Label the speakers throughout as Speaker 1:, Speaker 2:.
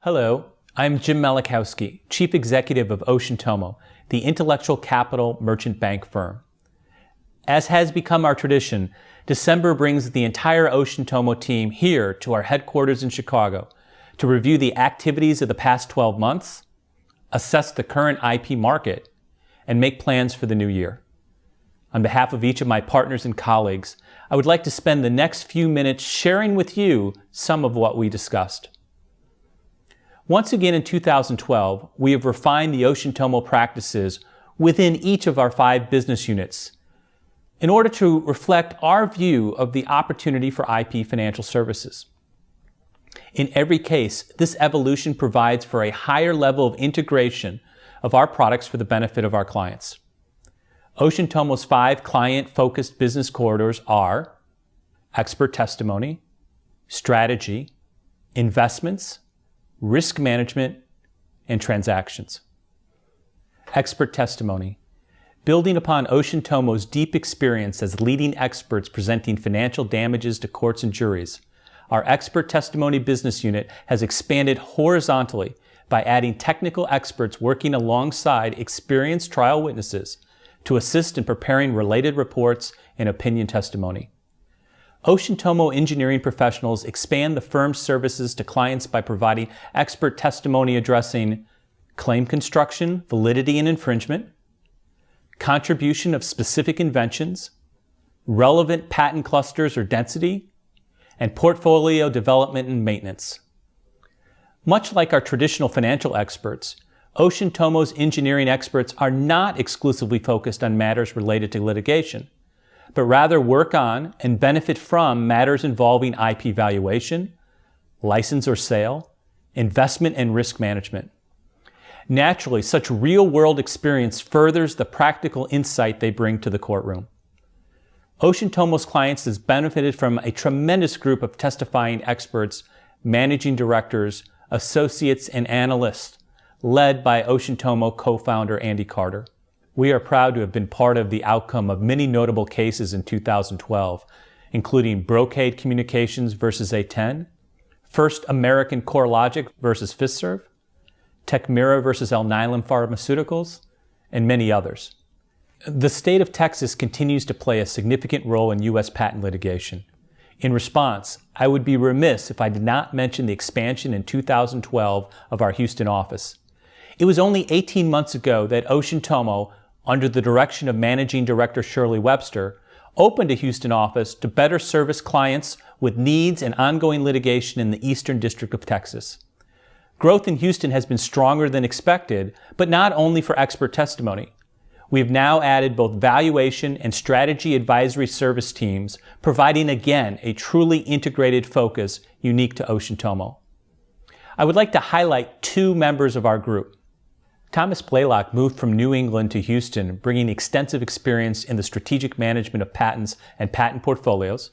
Speaker 1: Hello, I'm Jim Malackowski, Chief Executive of Tomo, the intellectual capital merchant bank firm. As has become our tradition, December brings the entire Tomo team here to our headquarters in Chicago to review the activities of the past 12 months, assess the current IP market, and make plans for the new year. On behalf of each of my partners and colleagues, I would like to spend the next few minutes sharing with you some of what we discussed. Once again in 2012, we have refined the Tomo practices within each of our 5 business units in order to reflect our view of the opportunity for IP financial services. In every case, this evolution provides for a higher level of integration of our products for the benefit of our clients. Tomo's 5 client-focused business corridors are expert testimony, strategy, investments, risk management, and transactions. Expert testimony. Building upon Tomo's deep experience as leading experts presenting financial damages to courts and juries, our expert testimony business unit has expanded horizontally by adding technical experts working alongside experienced trial witnesses to assist in preparing related reports and opinion testimony. Tomo engineering professionals expand the firm's services to clients by providing expert testimony addressing claim construction, validity and infringement, contribution of specific inventions, relevant patent clusters or density, and portfolio development and maintenance. Much like our traditional financial experts, Tomo's engineering experts are not exclusively focused on matters related to litigation, but rather work on and benefit from matters involving IP valuation, license or sale, investment and risk management. Naturally, such real-world experience furthers the practical insight they bring to the courtroom. Tomo's clients has benefited from a tremendous group of testifying experts, managing directors, associates, and analysts, led by Tomo co-founder Andy Carter. We are proud to have been part of the outcome of many notable cases in 2012, including Brocade Communications versus A10, First American CoreLogic versus FistServe, Techmira versus Alnylam Pharmaceuticals, and many others. The state of Texas continues to play a significant role in U.S. patent litigation. In response, I would be remiss if I did not mention the expansion in 2012 of our Houston office. It was only 18 months ago that Tomo, under the direction of Managing Director Shirley Webster, opened a Houston office to better service clients with needs and ongoing litigation in the Eastern District of Texas. Growth in Houston has been stronger than expected, but not only for expert testimony. We have now added both valuation and strategy advisory service teams, providing again a truly integrated focus unique to Tomo. I would like to highlight 2 members of our group. Thomas Blaylock moved from New England to Houston, bringing extensive experience in the strategic management of patents and patent portfolios,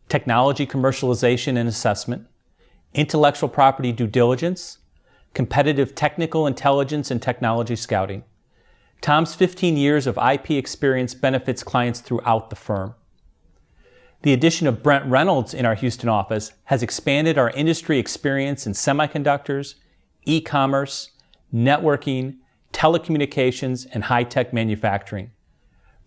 Speaker 1: technology commercialization and assessment, intellectual property due diligence, competitive technical intelligence and technology scouting. Tom's 15 years of IP experience benefits clients throughout the firm. The addition of Brent Reynolds in our Houston office has expanded our industry experience in semiconductors, e-commerce, networking, telecommunications, and high-tech manufacturing.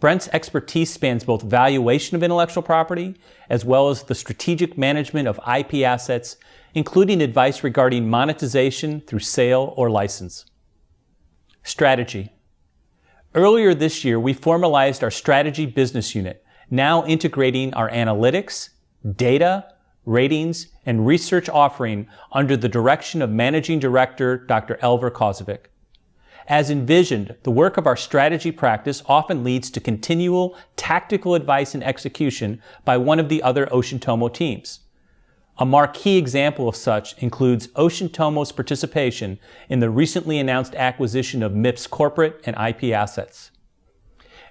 Speaker 1: Brent's expertise spans both valuation of intellectual property as well as the strategic management of IP assets, including advice regarding monetization through sale or license. Strategy. Earlier this year, we formalized our strategy business unit, now integrating our analytics, data, ratings, and research offering under the direction of Managing Director Dr. Elver Kozovic. As envisioned, the work of our strategy practice often leads to continual tactical advice and execution by one of the other Tomo teams. A marquee example of such includes Tomo's participation in the recently announced acquisition of MIPS corporate and IP assets.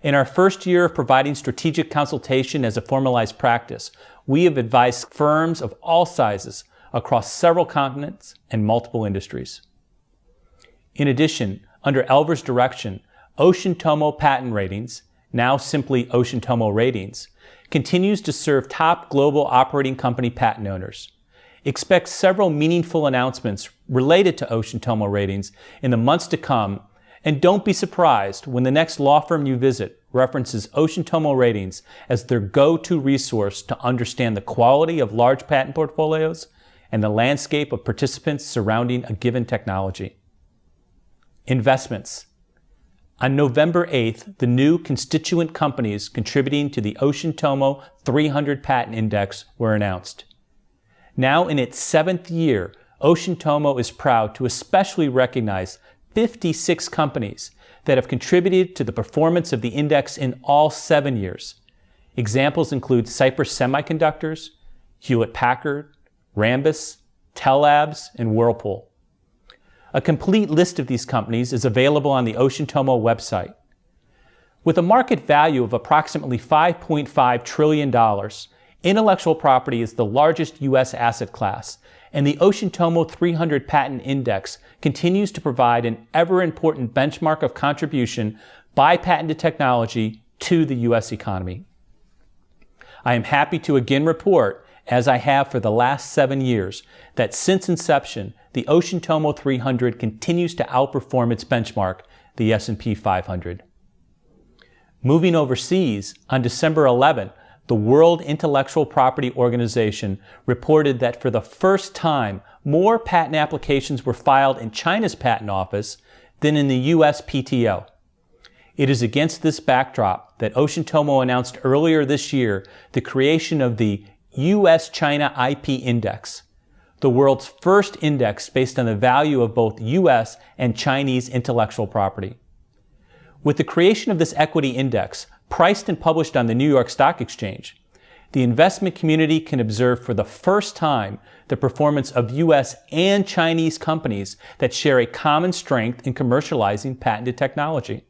Speaker 1: In our first year of providing strategic consultation as a formalized practice, we have advised firms of all sizes across several continents and multiple industries. In addition, under Elver's direction, Tomo Patent Ratings, now simply Tomo Ratings, continues to serve top global operating company patent owners. Expect several meaningful announcements related to Ocean Tomo Ratings in the months to come, and don't be surprised when the next law firm you visit references Ocean Tomo Ratings as their go-to resource to understand the quality of large patent portfolios and the landscape of participants surrounding a given technology. Investments. On November 8th, the new constituent companies contributing to the Ocean Tomo 300 Patent Index were announced. Now in its 7th year, Ocean Tomo is proud to especially recognize 56 companies that have contributed to the performance of the index in all 7 years. Examples include Cypress Semiconductors, Hewlett-Packard, Rambus, Tellabs, and Whirlpool. A complete list of these companies is available on the Ocean Tomo website. With a market value of approximately $5.5 trillion, intellectual property is the largest U.S. asset class, and the Ocean Tomo 300 Patent Index continues to provide an ever-important benchmark of contribution by patented technology to the U.S. economy. I am happy to again report, as I have for the last 7 years, that since inception, the Ocean Tomo 300 continues to outperform its benchmark, the S&P 500. Moving overseas, on December 11th, the World Intellectual Property Organization reported that for the first time, more patent applications were filed in China's patent office than in the U.S. PTO. It is against this backdrop that Ocean Tomo announced earlier this year the creation of the U.S.-China IP Index, the world's first index based on the value of both U.S. and Chinese intellectual property. With the creation of this equity index, priced and published on the New York Stock Exchange, the investment community can observe for the first time the performance of U.S. and Chinese companies that share a common strength in commercializing patented technology.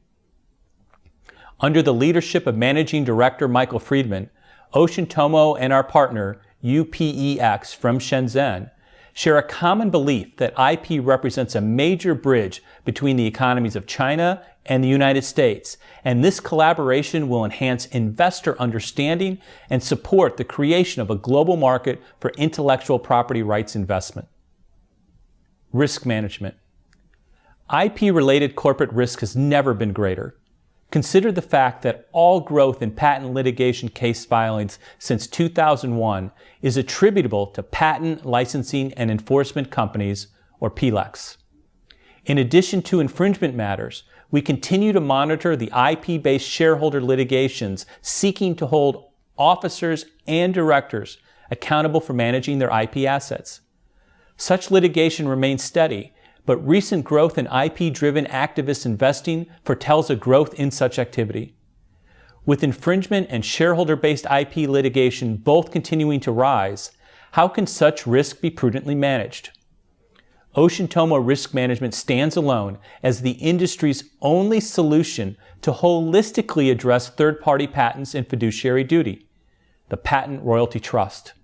Speaker 1: Under the leadership of Managing Director Michael Friedman, Ocean Tomo and our partner, UPEX from Shenzhen, share a common belief that IP represents a major bridge between the economies of China and the United States, and this collaboration will enhance investor understanding and support the creation of a global market for intellectual property rights investment. Risk management. IP-related corporate risk has never been greater. Consider the fact that all growth in patent litigation case filings since 2001 is attributable to patent licensing and enforcement companies, or PLECs. In addition to infringement matters, we continue to monitor the IP-based shareholder litigations seeking to hold officers and directors accountable for managing their IP assets. Such litigation remains steady, but recent growth in IP-driven activist investing foretells a growth in such activity. With infringement and shareholder-based IP litigation both continuing to rise, how can such risk be prudently managed? Ocean Tomo Risk Management stands alone as the industry's only solution to holistically address third-party patents and fiduciary duty, the Patent Royalty Trust.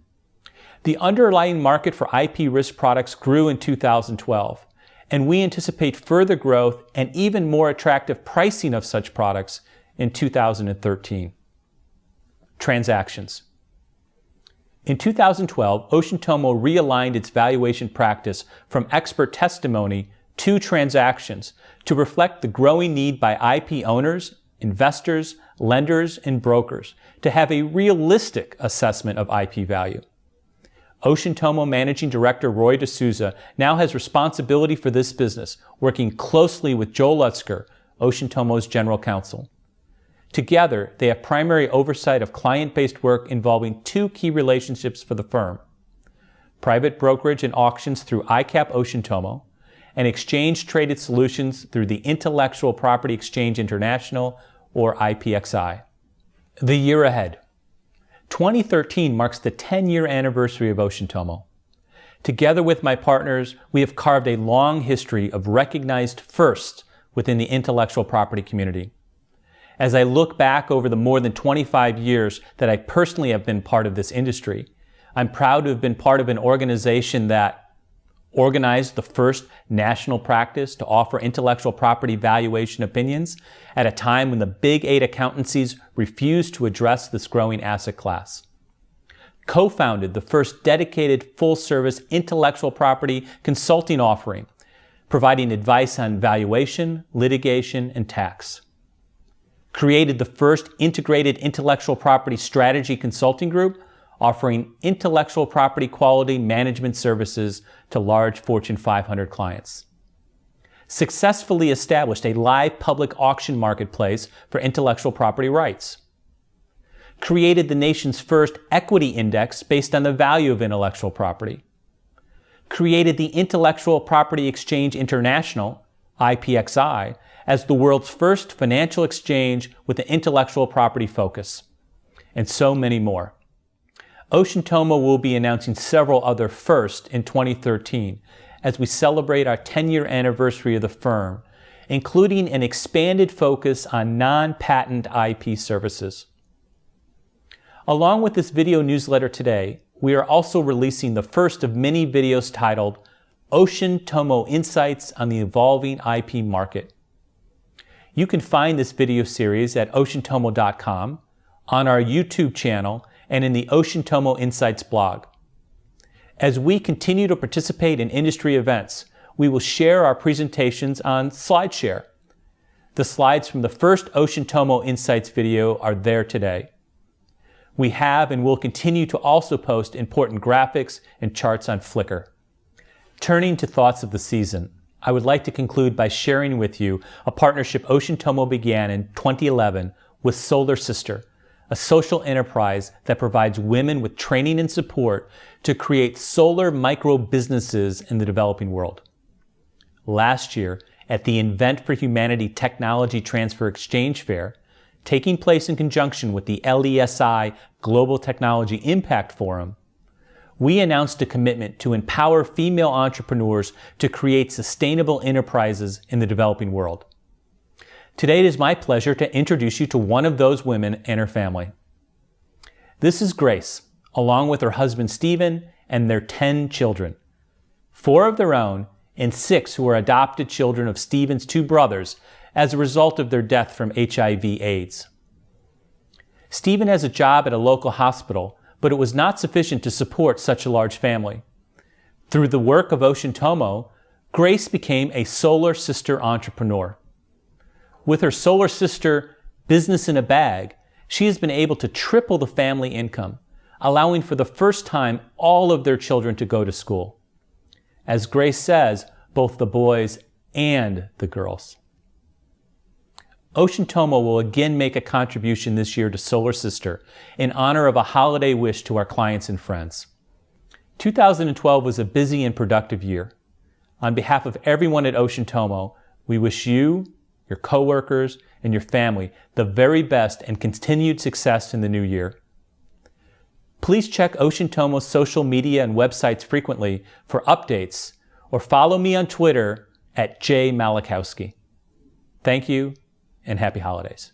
Speaker 1: The underlying market for IP risk products grew in 2012, and we anticipate further growth and even more attractive pricing of such products in 2013. Transactions. In 2012, Ocean Tomo realigned its valuation practice from expert testimony to transactions to reflect the growing need by IP owners, investors, lenders, and brokers to have a realistic assessment of IP value. Ocean Tomo Managing Director Roy D'Souza now has responsibility for this business, working closely with Joel Lutzker, Ocean Tomo's General Counsel. Together, they have primary oversight of client-based work involving two key relationships for the firm: private brokerage and auctions through ICAP Ocean Tomo, and exchange-traded solutions through the Intellectual Property Exchange International, or IPXI. The year ahead. 2013 marks the 10-year anniversary of Ocean Tomo. Together with my partners, we have carved a long history of recognized firsts within the intellectual property community. As I look back over the more than 25 years that I personally have been part of this industry, I'm proud to have been part of an organization that organized the first national practice to offer intellectual property valuation opinions at a time when the Big 8 accountancies refused to address this growing asset class. co-founded the first dedicated full-service intellectual property consulting offering, providing advice on valuation, litigation, and tax. Created the first integrated intellectual property strategy consulting group, offering intellectual property quality management services to large Fortune 500 clients. Successfully established a live public auction marketplace for intellectual property rights. Created the nation's first equity index based on the value of intellectual property. Created the Intellectual Property Exchange International, IPXI, as the world's first financial exchange with an intellectual property focus. And so many more. Ocean Tomo will be announcing several other firsts in 2013 as we celebrate our 10-year anniversary of the firm, including an expanded focus on non-patent IP services. Along with this video newsletter today, we are also releasing the first of many videos titled Ocean Tomo Insights on the Evolving IP Market. You can find this video series at oceantomo.com, on our YouTube channel, and in the Ocean Tomo Insights blog. As we continue to participate in industry events, we will share our presentations on SlideShare. The slides from the first Ocean Tomo Insights video are there today. We have and will continue to also post important graphics and charts on Flickr. Turning to thoughts of the season, I would like to conclude by sharing with you a partnership Ocean Tomo began in 2011 with Solar Sister, a social enterprise that provides women with training and support to create solar micro businesses in the developing world. Last year, at the Invent for Humanity Technology Transfer Exchange Fair, taking place in conjunction with the LESI Global Technology Impact Forum, we announced a commitment to empower female entrepreneurs to create sustainable enterprises in the developing world. Today it is my pleasure to introduce you to one of those women and her family. This is Grace, along with her husband Stephen and their 10 children, 4 of their own and 6 who are adopted children of Stephen's 2 brothers as a result of their death from HIV/AIDS. Stephen has a job at a local hospital, but it was not sufficient to support such a large family. Through the work of Ocean Tomo, Grace became a Solar Sister entrepreneur. With her Solar Sister business in a bag, she has been able to triple the family income, allowing for the first time all of their children to go to school. As Grace says, both the boys and the girls. Ocean Tomo will again make a contribution this year to Solar Sister in honor of a holiday wish to our clients and friends. 2012 was a busy and productive year. On behalf of everyone at Ocean Tomo, we wish you, your coworkers, and your family the very best and continued success in the new year. Please check Ocean Tomo's social media and websites frequently for updates, or follow me on Twitter at Jim Malackowski. Thank you, and happy holidays.